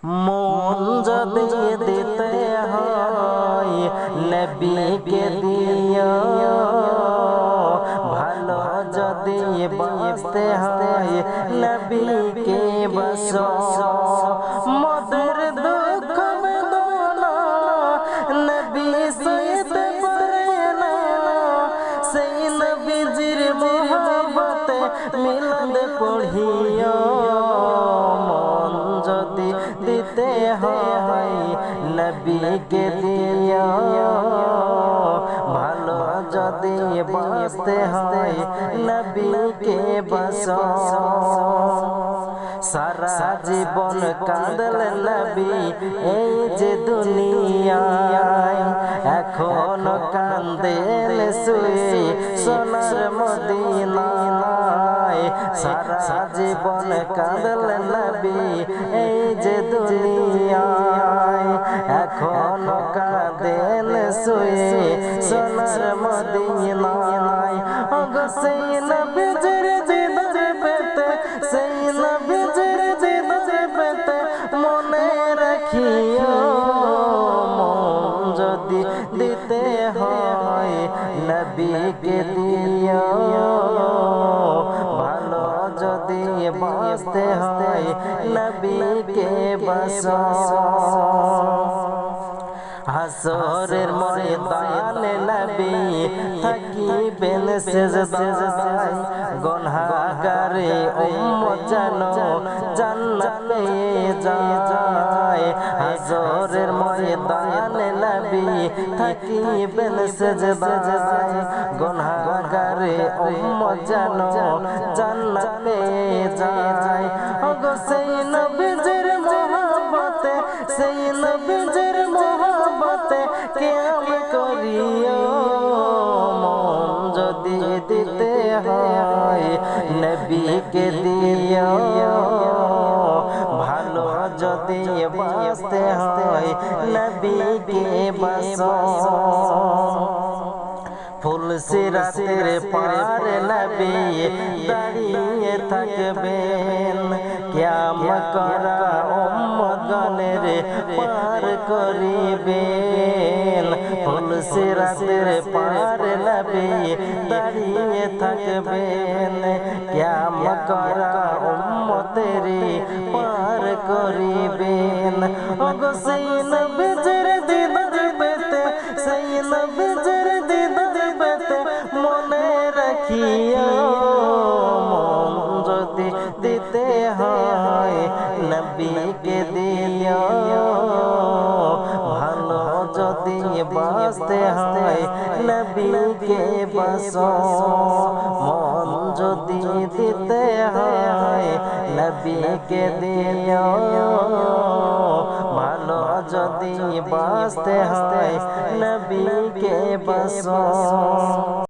মন যদি দিতে হয় নবীকে দিও, ভালো যদি বাঁচতে হয় নবীকে বসো। মদের দুঃখ বেদনা নবী সইতে পারে না, সেই নবীজির মোহব্বতে মিলাদ পড়িও। মন যদি দিতে হয় নবীকে দিও, ভালো যদি বাঁচতে হয় নবীকে বসো। সারা জীবন কাঁদলেন নবী এই যে দুনিয়ায়, এখনো কান্দেন শুয়ে সোনার মদিনায়। সারা জীবন কাঁদলেন নবী এই যে দুনিয়ায়, এখনো কাঁদেন শুয়ে সোনার মদিনায়। ওগো সেই নবীজির দিদার পেতে, সেই নবীজির দিদার পেতে মনে রাখিও। মন যদি দিতে হয় নবীকে দিও, ভালো যদি বাঁচতে হয় নবীকে বসো। হাসরের ময়দানে নবী থাকিবেন সেজদায়, গুনাহগারে উম্মত যেন জান্নাত পেয়ে যায়। হাসরের ময়দানে নবী থাকিবেন সেজদায়, গুনাহগারে উম্মত যেন জান্নাত পেয়ে যায়। ওগো সেই নবীজির মোহব্বতে, সেই নবীজির মোহব্বতে কিয়াম করিও। মন যদি দিতে হয় নবীকে দিও, ভালো যদি বাঁচতে হয় নবীকে বসো। ফুলসিরাতের পার নবী দাঁড়িয়ে থাকবেন, কিয়ামত করা উম্মতগণের পার করিবেন। ফুলসিরাতের পার নবী দাঁড়িয়ে থাকবেন, কিয়ামত করা উম্মতের পার করিবেন। ওগো সেই নবীজির দিদার পেতে, সেই নবীজির দিদার পেতে মনে রাখিও। মন যদি দিতে হয় নবীকে দিও, ভালো যদি বাঁচতে হয় নবীকে বসো। মন যদি দিতে হয় নবীকে দিও, ভালো যদি বাঁচতে হয় নবীকে বসো।